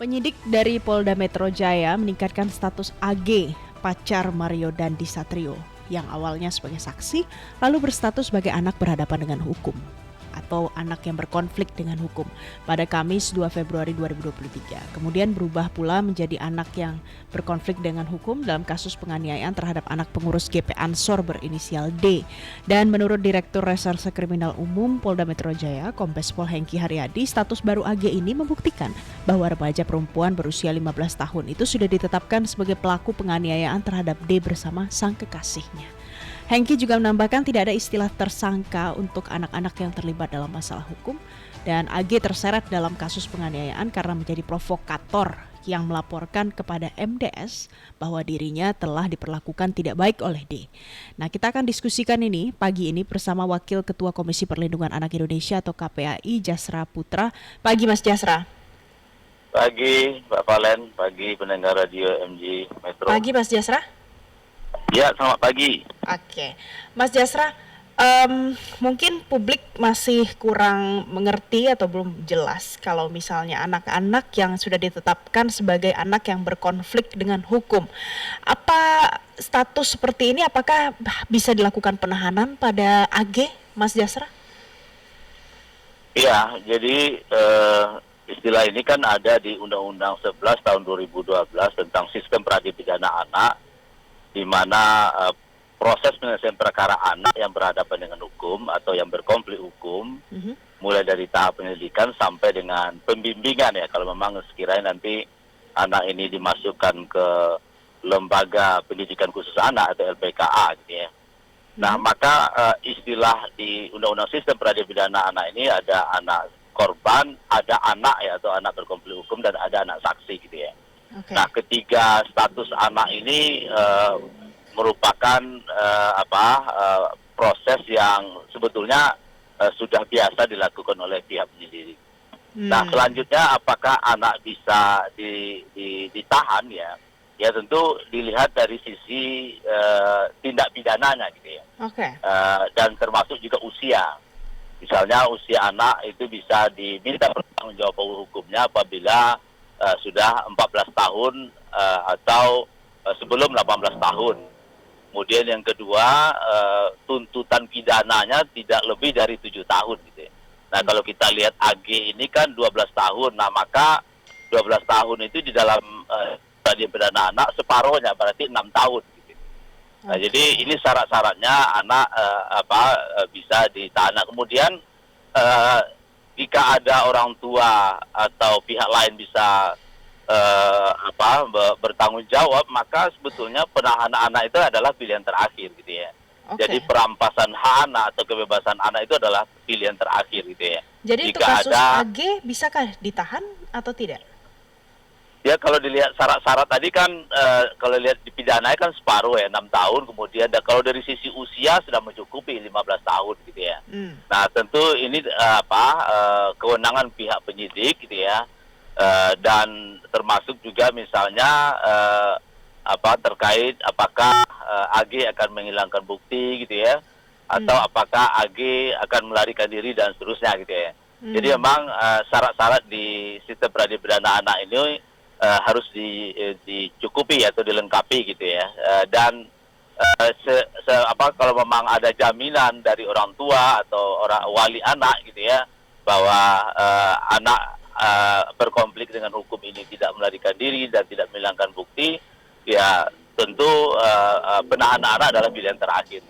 Penyidik dari Polda Metro Jaya meningkatkan status AG, pacar Mario Dandi Satrio, yang awalnya sebagai saksi, lalu berstatus sebagai anak berhadapan dengan hukum atau anak yang berkonflik dengan hukum pada Kamis 2 Februari 2023. Kemudian berubah pula menjadi anak yang berkonflik dengan hukum dalam kasus penganiayaan terhadap anak pengurus GP Ansor berinisial D. Dan menurut Direktur Reserse Kriminal Umum Polda Metro Jaya, Kombes Pol Hengki Haryadi, status baru AG ini membuktikan bahwa remaja perempuan berusia 15 tahun itu sudah ditetapkan sebagai pelaku penganiayaan terhadap D bersama sang kekasihnya. Hengki juga menambahkan tidak ada istilah tersangka untuk anak-anak yang terlibat dalam masalah hukum dan AG terseret dalam kasus penganiayaan karena menjadi provokator yang melaporkan kepada MDS bahwa dirinya telah diperlakukan tidak baik oleh D. Nah, kita akan diskusikan ini pagi ini bersama Wakil Ketua Komisi Perlindungan Anak Indonesia atau KPAI, Jasra Putra. Pagi Mas Jasra. Pagi Mbak Valen, pagi pendengar radio MG Metro. Pagi Mas Jasra. Ya, selamat pagi. Oke, Mas Jasra, mungkin publik masih kurang mengerti atau belum jelas kalau misalnya anak-anak yang sudah ditetapkan sebagai anak yang berkonflik dengan hukum. Apa status seperti ini, apakah bisa dilakukan penahanan pada AG, Mas Jasra? Iya, jadi istilah ini kan ada di Undang-Undang 11 tahun 2012 tentang sistem pradipidana anak, di mana proses penyelesaian perkara anak yang berhadapan dengan hukum atau yang berkonflik hukum, mulai dari tahap penyelidikan sampai dengan pembimbingan ya, kalau memang sekiranya nanti anak ini dimasukkan ke lembaga pendidikan khusus anak atau LPKA gitu ya. Nah, maka istilah di Undang-Undang Sistem Pradipidana Anak ini ada anak korban, ada anak ya atau anak berkonflik hukum, dan ada anak saksi gitu ya. Okay. Nah, ketiga status anak ini merupakan proses yang sebetulnya sudah biasa dilakukan oleh pihak penyidik. Nah, selanjutnya apakah anak bisa ditahan ya? Ya tentu dilihat dari sisi tindak pidananya gitu ya. Okay. Dan termasuk juga usia. Misalnya usia anak itu bisa diminta pertanggungjawaban hukumnya apabila sudah 14 tahun atau sebelum 18 tahun. Kemudian yang kedua, tuntutan pidananya tidak lebih dari 7 tahun gitu ya. Nah, kalau kita lihat AG ini kan 12 tahun. Nah, maka 12 tahun itu di dalam pidana anak separuhnya berarti 6 tahun gitu. Nah, jadi ini syarat-syaratnya anak bisa ditahan. Nah, kemudian jika ada orang tua atau pihak lain bisa bertanggung jawab, maka sebetulnya penahanan anak itu adalah pilihan terakhir gitu ya. Okay. Jadi perampasan hak anak atau kebebasan anak itu adalah pilihan terakhir gitu ya. Jadi jika untuk kasus AG bisakah ditahan atau tidak? Ya, kalau dilihat syarat-syarat tadi kan kalau lihat di pidana kan separuh ya, 6 tahun, kemudian kalau dari sisi usia sudah mencukupi 15 tahun gitu ya. Nah, tentu ini kewenangan pihak penyidik gitu ya. Dan termasuk juga misalnya terkait apakah AG akan menghilangkan bukti gitu ya, atau apakah AG akan melarikan diri dan seterusnya gitu ya. Jadi memang syarat-syarat di sistem pradipidana anak ini harus dicukupi atau dilengkapi gitu ya. Dan kalau memang ada jaminan dari orang tua atau orang wali anak gitu ya, bahwa anak berkonflik dengan hukum ini tidak melarikan diri dan tidak menghilangkan bukti, ya tentu penahanan anak adalah pilihan terakhir.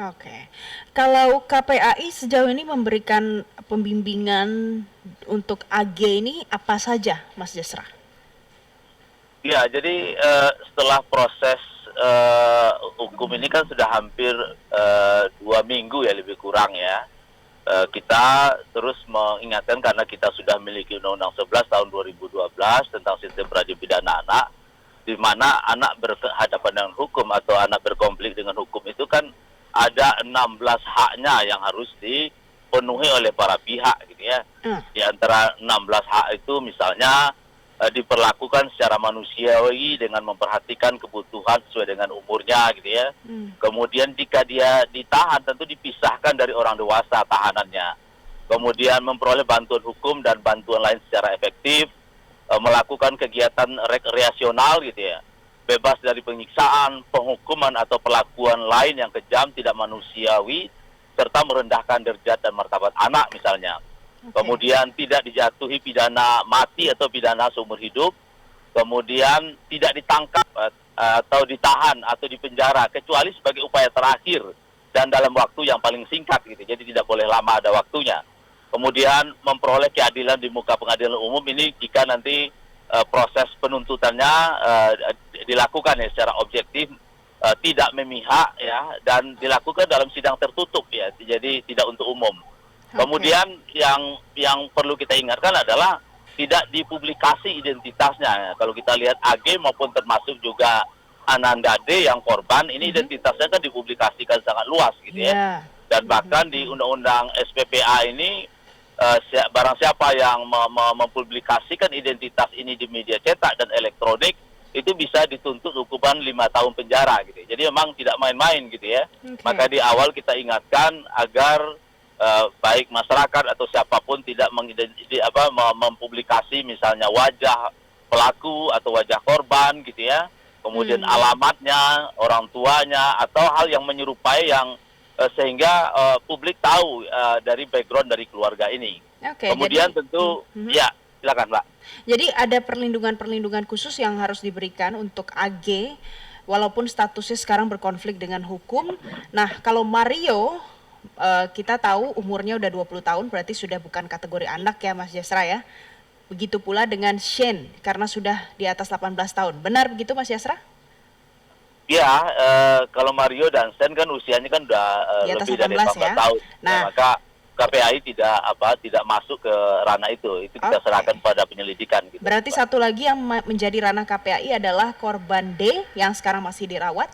Oke. Kalau KPAI sejauh ini memberikan pembimbingan untuk AG ini apa saja, Mas Jasra? Ya, jadi setelah proses hukum ini kan sudah hampir 2 minggu ya, lebih kurang ya. Kita terus mengingatkan karena kita sudah memiliki Undang-Undang 11 tahun 2012 tentang sistem pradipidana anak, di mana anak berhadapan dengan hukum atau anak berkonflik dengan hukum itu kan ada 16 haknya yang harus dipenuhi oleh para pihak gitu ya. Di antara 16 hak itu misalnya diperlakukan secara manusiawi dengan memperhatikan kebutuhan sesuai dengan umurnya gitu ya. Kemudian jika dia ditahan tentu dipisahkan dari orang dewasa tahanannya. Kemudian memperoleh bantuan hukum dan bantuan lain secara efektif. melakukan kegiatan rekreasional gitu ya, bebas dari penyiksaan, penghukuman atau perlakuan lain yang kejam, tidak manusiawi, serta merendahkan derajat dan martabat anak misalnya. Kemudian tidak dijatuhi pidana mati atau pidana seumur hidup, kemudian tidak ditangkap atau ditahan atau dipenjara kecuali sebagai upaya terakhir dan dalam waktu yang paling singkat gitu. Jadi tidak boleh lama ada waktunya. Kemudian memperoleh keadilan di muka pengadilan umum ini jika nanti proses penuntutannya dilakukan ya secara objektif, tidak memihak ya, dan dilakukan dalam sidang tertutup ya, jadi tidak untuk umum. Kemudian yang perlu kita ingatkan adalah tidak dipublikasi identitasnya. Ya. Kalau kita lihat AG maupun termasuk juga Ananda D yang korban, ini identitasnya kan dipublikasikan sangat luas gitu ya. Dan bahkan di Undang-Undang SPPA ini barang siapa yang mempublikasikan identitas ini di media cetak dan elektronik itu bisa dituntut hukuman 5 tahun penjara gitu. Jadi memang tidak main-main gitu ya. Maka di awal kita ingatkan agar baik masyarakat atau siapapun tidak mempublikasi misalnya wajah pelaku atau wajah korban gitu ya. Kemudian alamatnya, orang tuanya atau hal yang menyerupai yang sehingga publik tahu dari background dari keluarga ini. Kemudian jadi, tentu, ya silakan Mbak. Jadi ada perlindungan-perlindungan khusus yang harus diberikan untuk AG, walaupun statusnya sekarang berkonflik dengan hukum. Nah, kalau Mario, kita tahu umurnya udah 20 tahun, berarti sudah bukan kategori anak ya Mas Yasra ya. Begitu pula dengan Shane, karena sudah di atas 18 tahun. Benar begitu Mas Yasra? Ya, kalau Mario dan Sen kan usianya kan udah lebih dari 18 ya? Tahun. Nah, maka KPAI tidak masuk ke ranah itu kita serahkan pada penyelidikan. Gitu. Berarti satu lagi yang menjadi ranah KPAI adalah korban D yang sekarang masih dirawat.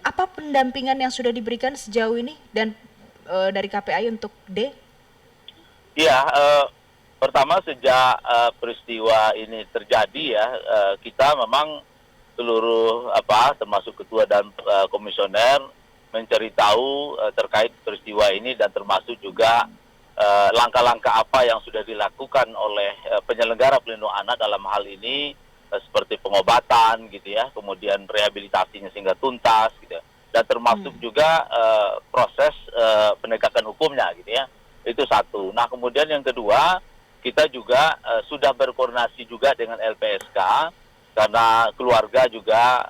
Apa pendampingan yang sudah diberikan sejauh ini dan dari KPAI untuk D? Iya, pertama sejak peristiwa ini terjadi ya, kita memang seluruh termasuk ketua dan komisioner mencari tahu terkait peristiwa ini dan termasuk juga langkah-langkah apa yang sudah dilakukan oleh penyelenggara pelindungan anak dalam hal ini seperti pengobatan gitu ya, kemudian rehabilitasinya sehingga tuntas gitu ya, dan termasuk juga proses penegakan hukumnya gitu ya. Itu satu. Nah, kemudian yang kedua, kita juga sudah berkoordinasi juga dengan LPSK karena keluarga juga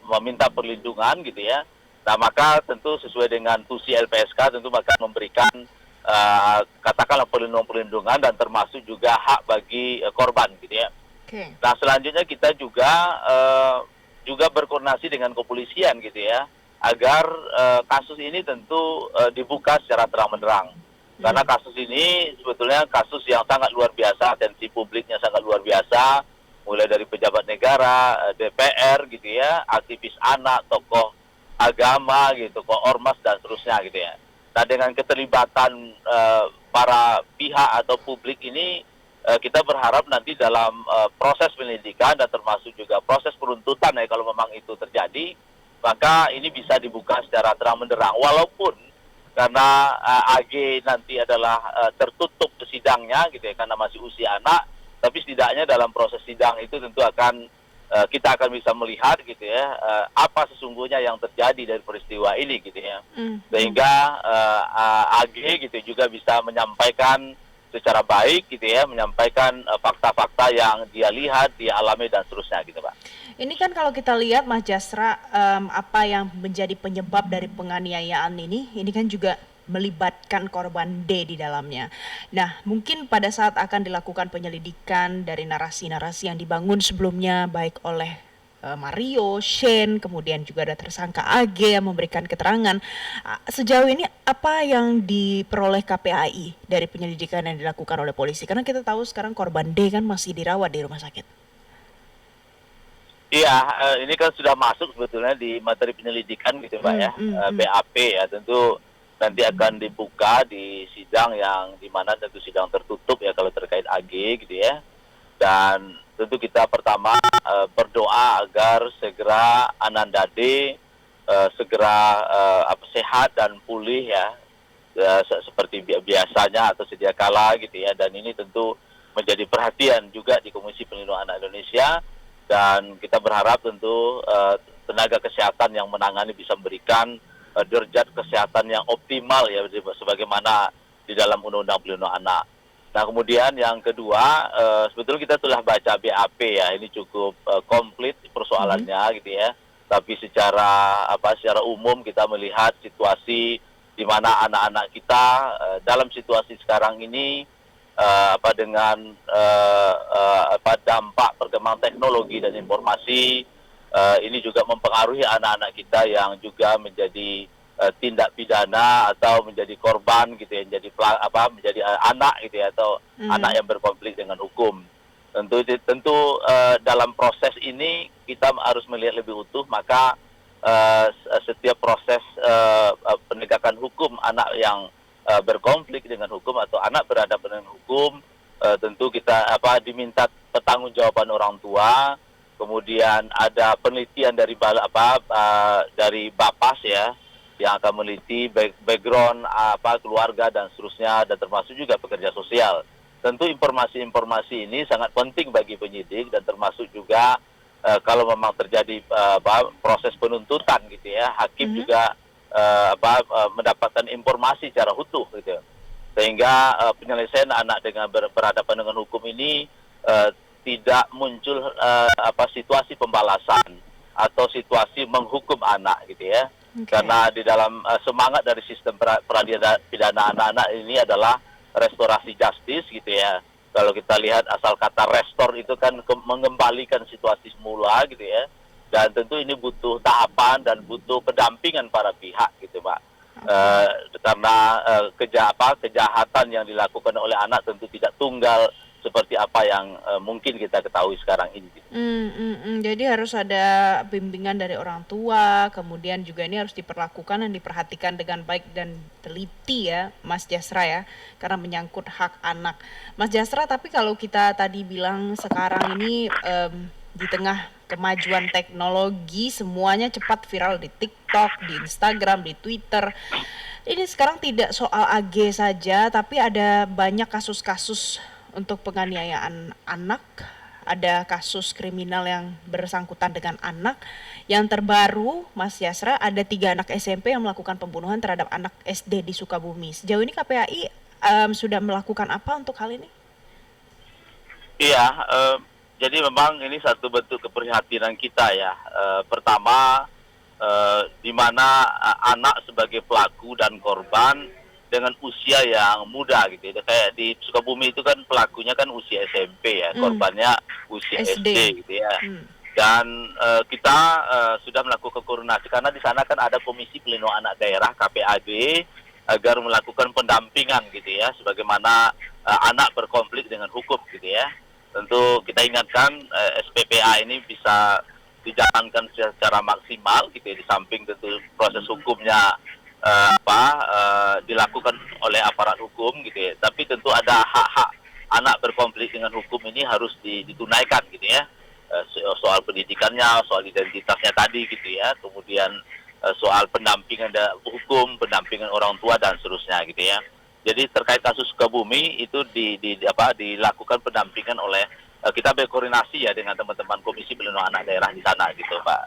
meminta perlindungan gitu ya. Nah, maka tentu sesuai dengan tusi LPSK tentu akan memberikan katakanlah perlindungan dan termasuk juga hak bagi korban gitu ya. Nah, selanjutnya kita juga berkoordinasi dengan kepolisian gitu ya, agar kasus ini tentu dibuka secara terang-benderang. Karena kasus ini sebetulnya kasus yang sangat luar biasa, atensi publiknya sangat luar biasa, mulai dari pejabat negara, DPR gitu ya, aktivis anak, tokoh agama gitu, tokoh ormas dan seterusnya gitu ya. Nah, dengan keterlibatan para pihak atau publik ini, kita berharap nanti dalam proses penyelidikan dan termasuk juga proses penuntutan ya, kalau memang itu terjadi, maka ini bisa dibuka secara terang-benderang. Walaupun karena AG nanti adalah tertutup sidangnya gitu ya, karena masih usia anak, tapi setidaknya dalam proses sidang itu tentu akan kita akan bisa melihat gitu ya, apa sesungguhnya yang terjadi dari peristiwa ini gitu ya, sehingga AG gitu juga bisa menyampaikan secara baik gitu ya, menyampaikan fakta-fakta yang dia lihat, dia alami dan seterusnya gitu Pak. Ini kan kalau kita lihat Mas Jasra, apa yang menjadi penyebab dari penganiayaan ini kan juga melibatkan korban D di dalamnya. Nah, mungkin pada saat akan dilakukan penyelidikan dari narasi-narasi yang dibangun sebelumnya, baik oleh Mario, Shane, kemudian juga ada tersangka AG yang memberikan keterangan. Sejauh ini apa yang diperoleh KPAI dari penyelidikan yang dilakukan oleh polisi? Karena kita tahu sekarang korban D kan masih dirawat di rumah sakit. Iya, ini kan sudah masuk sebetulnya di materi penyelidikan gitu Pak ya, BAP ya, tentu nanti akan dibuka di sidang yang dimana tentu sidang tertutup ya kalau terkait AG gitu ya. Dan tentu kita pertama berdoa agar segera Ananda D segera sehat dan pulih ya, seperti biasanya atau sedia kala gitu ya. Dan ini tentu menjadi perhatian juga di Komisi Perlindungan Anak Indonesia, dan kita berharap tentu tenaga kesehatan yang menangani bisa memberikan derajat kesehatan yang optimal ya, sebagaimana di dalam Undang-Undang Perlindungan Anak. Nah, kemudian yang kedua, sebetulnya kita telah baca BAP ya, ini cukup komplit persoalannya gitu ya. Tapi secara umum kita melihat situasi di mana anak-anak kita dalam situasi sekarang ini dengan dampak perkembangan teknologi dan informasi, ini juga mempengaruhi anak-anak kita yang juga menjadi tindak pidana atau menjadi korban gitu ya, menjadi anak gitu ya, atau anak yang berkonflik dengan hukum. Tentu dalam proses ini kita harus melihat lebih utuh, maka setiap proses penegakan hukum anak yang berkonflik dengan hukum atau anak berhadapan dengan hukum, tentu kita diminta pertanggungjawaban orang tua. Kemudian ada penelitian dari dari Bapas ya, yang akan meneliti background keluarga dan seterusnya, dan termasuk juga pekerja sosial. Tentu informasi-informasi ini sangat penting bagi penyidik, dan termasuk juga kalau memang terjadi proses penuntutan gitu ya, hakim juga mendapatkan informasi secara utuh gitu, sehingga penyelesaian anak dengan berhadapan dengan hukum ini tidak muncul situasi pembalasan atau situasi menghukum anak gitu ya. Karena di dalam semangat dari sistem peradilan pidana anak-anak ini adalah restorasi justice gitu ya. Kalau kita lihat asal kata restore itu kan mengembalikan situasi semula gitu ya. Dan tentu ini butuh tahapan dan butuh pendampingan para pihak gitu Pak. Karena kejahatan yang dilakukan oleh anak tentu tidak tunggal seperti apa yang mungkin kita ketahui sekarang ini. Jadi harus ada bimbingan dari orang tua, kemudian juga ini harus diperlakukan dan diperhatikan dengan baik dan teliti ya, Mas Jasra ya, karena menyangkut hak anak. Mas Jasra, tapi kalau kita tadi bilang sekarang ini di tengah kemajuan teknologi semuanya cepat viral di TikTok, di Instagram, di Twitter. Ini sekarang tidak soal AG saja, tapi ada banyak kasus-kasus untuk penganiayaan anak, ada kasus kriminal yang bersangkutan dengan anak. Yang terbaru, Mas Yasra, ada 3 anak SMP yang melakukan pembunuhan terhadap anak SD di Sukabumi. Sejauh ini KPAI sudah melakukan apa untuk hal ini? Iya, jadi memang ini satu bentuk keprihatinan kita ya. Pertama, di mana anak sebagai pelaku dan korban dengan usia yang muda gitu ya. Kayak di Sukabumi itu kan pelakunya kan usia SMP ya, korbannya usia SD gitu ya. Dan kita sudah melakukan koordinasi karena di sana kan ada Komisi Pelindungan Anak Daerah KPAD agar melakukan pendampingan gitu ya, sebagaimana anak berkonflik dengan hukum gitu ya. Tentu kita ingatkan SPPA ini bisa dijalankan secara maksimal gitu ya, di samping tentu proses hukumnya dilakukan oleh aparat hukum gitu ya, tapi tentu ada hak-hak anak berkonflik dengan hukum ini harus ditunaikan gitu ya, soal pendidikannya, soal identitasnya tadi gitu ya, kemudian soal pendampingan hukum, pendampingan orang tua dan seterusnya gitu ya. Jadi terkait kasus Sukabumi itu dilakukan pendampingan oleh kita berkoordinasi ya dengan teman-teman Komisi Pelindungan Anak Daerah di sana gitu Pak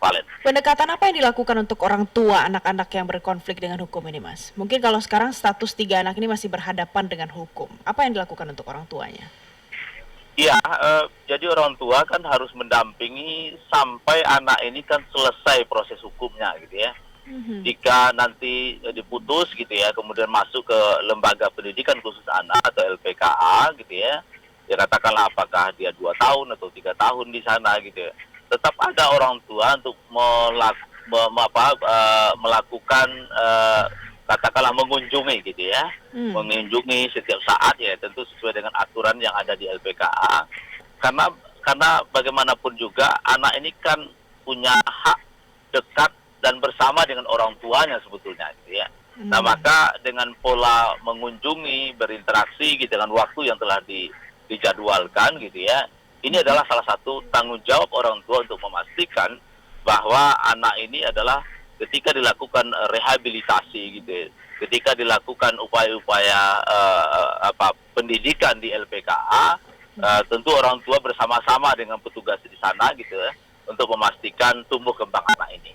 Valen. Pendekatan apa yang dilakukan untuk orang tua anak-anak yang berkonflik dengan hukum ini, Mas? Mungkin kalau sekarang status 3 anak ini masih berhadapan dengan hukum, apa yang dilakukan untuk orang tuanya? Iya, jadi orang tua kan harus mendampingi sampai anak ini kan selesai proses hukumnya gitu ya. Jika nanti diputus gitu ya, kemudian masuk ke lembaga pendidikan khusus anak atau LPKA gitu ya, ya katakanlah apakah dia 2 tahun atau 3 tahun di sana gitu ya, tetap ada orang tua untuk melakukan katakanlah mengunjungi gitu ya, mengunjungi setiap saat ya, tentu sesuai dengan aturan yang ada di LPKA, karena bagaimanapun juga anak ini kan punya hak dekat dan bersama dengan orang tuanya sebetulnya gitu ya. Nah maka dengan pola mengunjungi, berinteraksi gitu dengan waktu yang telah dijadwalkan gitu ya, ini adalah salah satu tanggung jawab orang tua untuk memastikan bahwa anak ini adalah ketika dilakukan rehabilitasi gitu ya, ketika dilakukan upaya-upaya pendidikan di LPKA, tentu orang tua bersama-sama dengan petugas di sana gitu ya, untuk memastikan tumbuh kembang anak ini.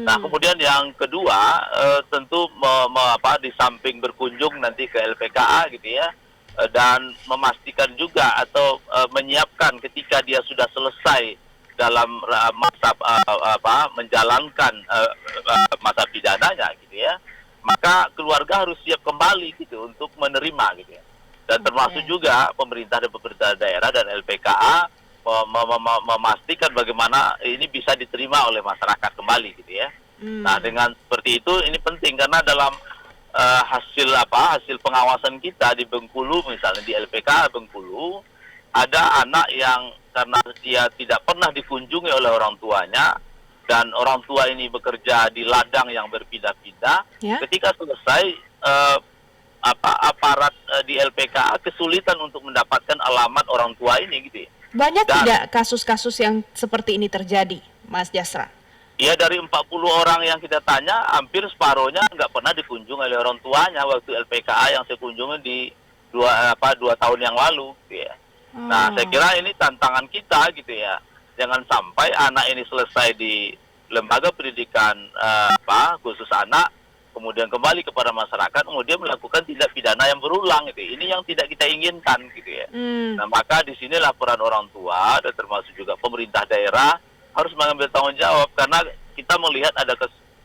Nah, kemudian yang kedua, tentu di samping berkunjung nanti ke LPKA gitu ya, dan memastikan juga atau menyiapkan ketika dia sudah selesai dalam masa menjalankan masa pidananya gitu ya, maka keluarga harus siap kembali gitu untuk menerima gitu ya. Dan termasuk juga pemerintah daerah dan LPKA memastikan bagaimana ini bisa diterima oleh masyarakat kembali gitu ya. Nah, dengan seperti itu ini penting karena dalam hasil pengawasan kita di Bengkulu, misalnya di LPKA Bengkulu, ada anak yang karena dia tidak pernah dikunjungi oleh orang tuanya dan orang tua ini bekerja di ladang yang berpindah-pindah, ketika selesai aparat di LPKA kesulitan untuk mendapatkan alamat orang tua ini gitu ya. Banyak tidak kasus-kasus yang seperti ini terjadi, Mas Jasra? Ya, dari 40 orang yang kita tanya, hampir separuhnya nggak pernah dikunjungi oleh orang tuanya waktu LPKA yang saya kunjungi di 2 tahun yang lalu gitu ya. Nah, saya kira ini tantangan kita gitu ya. Jangan sampai anak ini selesai di lembaga pendidikan khusus anak, kemudian kembali kepada masyarakat, kemudian melakukan tindak pidana yang berulang gitu. Ini yang tidak kita inginkan gitu ya. Nah, maka di sini laporan orang tua dan termasuk juga pemerintah daerah harus mengambil tanggung jawab karena kita melihat ada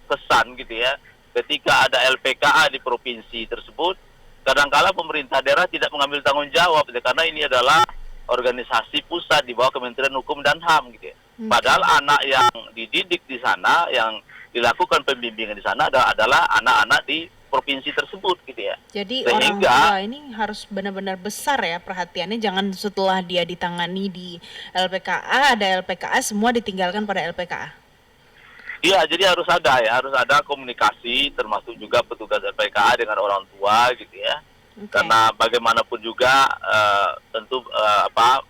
kesan gitu ya. Ketika ada LPKA di provinsi tersebut, kadangkala pemerintah daerah tidak mengambil tanggung jawab gitu, karena ini adalah organisasi pusat di bawah Kementerian Hukum dan HAM gitu ya. Padahal anak yang dididik di sana, yang dilakukan pembimbingan di sana adalah anak-anak di provinsi tersebut gitu ya. Jadi orang tua ini harus benar-benar besar ya perhatiannya, jangan setelah dia ditangani di LPKA, ada LPKA semua ditinggalkan pada LPKA. Iya, jadi harus ada komunikasi termasuk juga petugas LPKA dengan orang tua gitu ya. Karena bagaimanapun juga tentu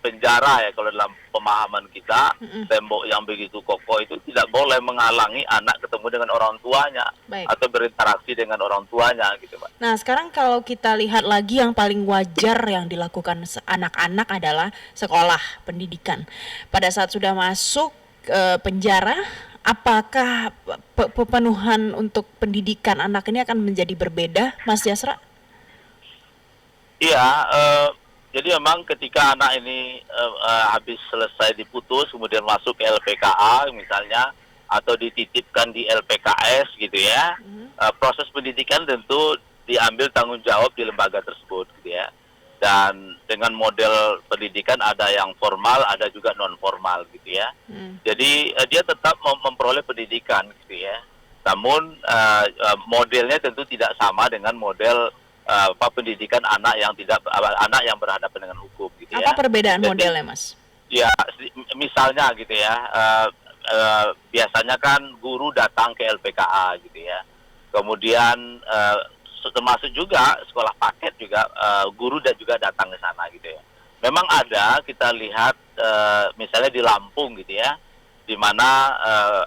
penjara ya kalau dalam pemahaman kita, tembok yang begitu kokoh itu tidak boleh menghalangi anak ketemu dengan orang tuanya atau berinteraksi dengan orang tuanya gitu, Pak. Nah, sekarang kalau kita lihat lagi yang paling wajar yang dilakukan anak-anak adalah sekolah pendidikan. Pada saat sudah masuk penjara, apakah pemenuhan untuk pendidikan anak ini akan menjadi berbeda, Mas Jasra? Iya, jadi memang ketika anak ini habis selesai diputus, kemudian masuk ke LPKA misalnya, atau dititipkan di LPKS gitu ya, proses pendidikan tentu diambil tanggung jawab di lembaga tersebut gitu ya. Dan dengan model pendidikan ada yang formal, ada juga non formal gitu ya. Jadi dia tetap memperoleh pendidikan gitu ya. Namun modelnya tentu tidak sama dengan model pendidikan anak yang berhadapan dengan hukum gitu ya. Apa perbedaan modelnya, Mas? Ya, misalnya gitu ya, biasanya kan guru datang ke LPKA gitu ya. Kemudian termasuk juga sekolah paket juga guru dan juga datang ke sana gitu ya. Memang ada kita lihat misalnya di Lampung gitu ya, di mana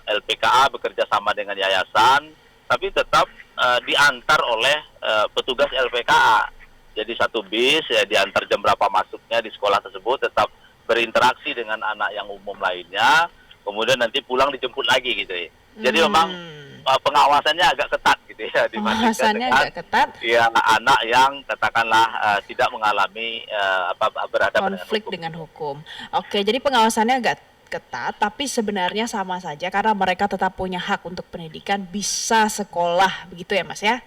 LPKA bekerja sama dengan yayasan, tapi tetap diantar oleh petugas LPKA. Jadi satu bis ya diantar jam berapa masuknya di sekolah tersebut, tetap berinteraksi dengan anak yang umum lainnya, kemudian nanti pulang dijemput lagi gitu ya. Jadi memang pengawasannya agak ketat gitu ya, dibandingkan dengan anak yang katakanlah tidak mengalami berhadapan konflik dengan hukum. Oke, jadi pengawasannya agak ketat, tapi sebenarnya sama saja karena mereka tetap punya hak untuk pendidikan, bisa sekolah, begitu ya Mas ya?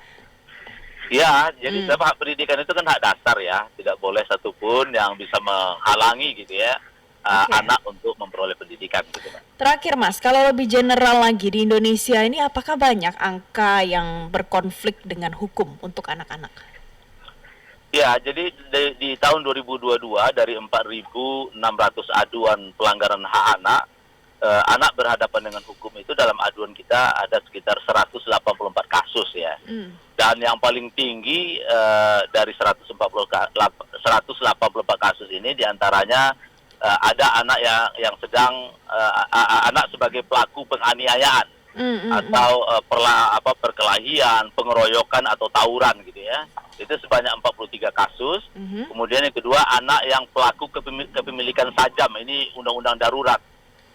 Ya, jadi hak pendidikan itu kan hak dasar ya, tidak boleh satupun yang bisa menghalangi gitu ya anak untuk memperoleh pendidikan gitu. Terakhir Mas, kalau lebih general lagi di Indonesia ini apakah banyak angka yang berkonflik dengan hukum untuk anak-anak? Ya, jadi di tahun 2022 dari 4.600 aduan pelanggaran hak anak, anak berhadapan dengan hukum itu dalam aduan kita ada sekitar 184 kasus ya. Dan yang paling tinggi dari 184 kasus ini diantaranya ada anak yang sedang anak sebagai pelaku penganiayaan atau perkelahian, pengeroyokan atau tawuran gitu ya. Itu sebanyak 43 kasus. Kemudian yang kedua, anak yang pelaku kepemilikan sajam, ini undang-undang darurat.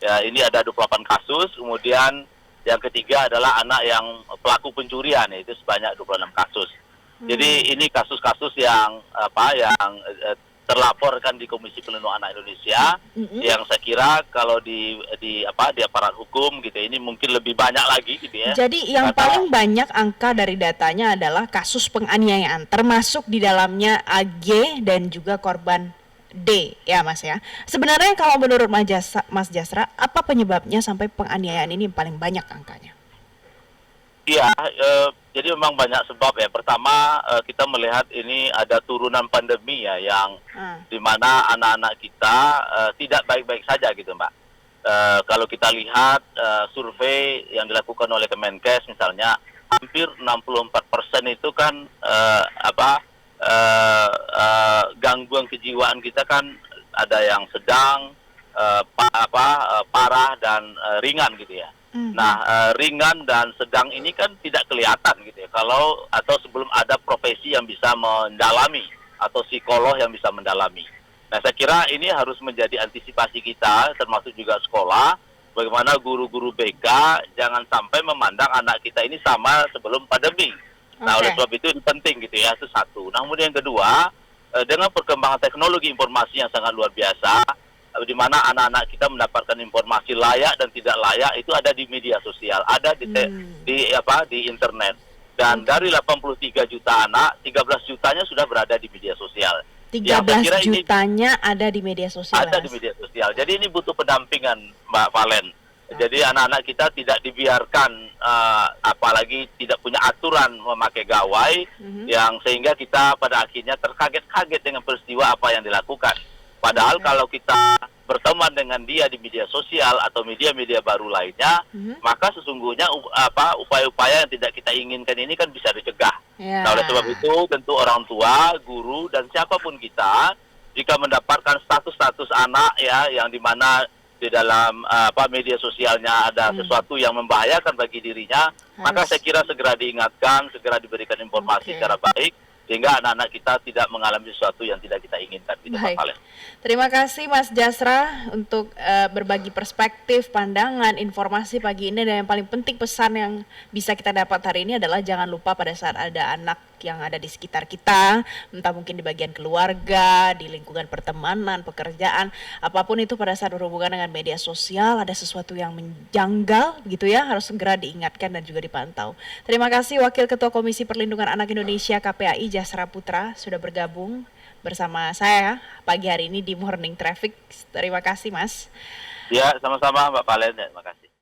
Ya, ini ada 28 kasus. Kemudian yang ketiga adalah anak yang pelaku pencurian, itu sebanyak 26 kasus. Jadi ini kasus-kasus yang terlaporkan di Komisi Perlindungan Anak Indonesia, yang saya kira kalau di aparat hukum gitu ini mungkin lebih banyak lagi gitu ya. Jadi yang paling banyak angka dari datanya adalah kasus penganiayaan, termasuk di dalamnya AG dan juga korban D ya Mas ya. Sebenarnya kalau menurut Mas Jasra, apa penyebabnya sampai penganiayaan ini paling banyak angkanya? Iya, jadi memang banyak sebab ya. Pertama, kita melihat ini ada turunan pandemi ya, yang di mana anak-anak kita tidak baik-baik saja gitu, Mbak. Kalau kita lihat survei yang dilakukan oleh Kemenkes misalnya, hampir 64% itu kan gangguan kejiwaan kita kan ada yang sedang, parah dan ringan gitu ya. Nah, ringan dan sedang ini kan tidak kelihatan gitu ya, atau sebelum ada profesi yang bisa mendalami atau psikolog yang bisa mendalami. Nah, saya kira ini harus menjadi antisipasi kita, termasuk juga sekolah, bagaimana guru-guru BK jangan sampai memandang anak kita ini sama sebelum pandemi. Nah, oleh sebab itu penting gitu ya, itu satu. Nah, kemudian yang kedua, dengan perkembangan teknologi informasi yang sangat luar biasa, di mana anak-anak kita mendapatkan informasi layak dan tidak layak itu ada di media sosial, ada di internet. Dan dari 83 juta anak, 13 jutanya sudah berada di media sosial. 13 jutanya ada di media sosial. Ada di media sosial. Jadi ini butuh pendampingan, Mbak Valen. Jadi anak-anak kita tidak dibiarkan, apalagi tidak punya aturan memakai gawai, yang sehingga kita pada akhirnya terkaget-kaget dengan peristiwa apa yang dilakukan. Padahal kalau kita berteman dengan dia di media sosial atau media-media baru lainnya, maka sesungguhnya upaya-upaya yang tidak kita inginkan ini kan bisa dicegah. Nah, oleh sebab itu tentu orang tua, guru, dan siapapun kita, jika mendapatkan status-status anak ya yang dimana di dalam media sosialnya ada sesuatu yang membahayakan bagi dirinya, maka saya kira segera diingatkan, segera diberikan informasi secara baik, sehingga anak-anak kita tidak mengalami sesuatu yang tidak kita inginkan. Baik. Terima kasih Mas Jasra untuk berbagi perspektif, pandangan, informasi pagi ini. Dan yang paling penting pesan yang bisa kita dapat hari ini adalah jangan lupa pada saat ada anak yang ada di sekitar kita, entah mungkin di bagian keluarga, di lingkungan pertemanan, pekerjaan, apapun itu pada saat berhubungan dengan media sosial, ada sesuatu yang menjanggal gitu ya, harus segera diingatkan dan juga dipantau. Terima kasih Wakil Ketua Komisi Perlindungan Anak Indonesia KPAI Jasra Putra sudah bergabung bersama saya pagi hari ini di Morning Traffic. Terima kasih Mas. Ya, sama-sama Mbak Valen, terima kasih.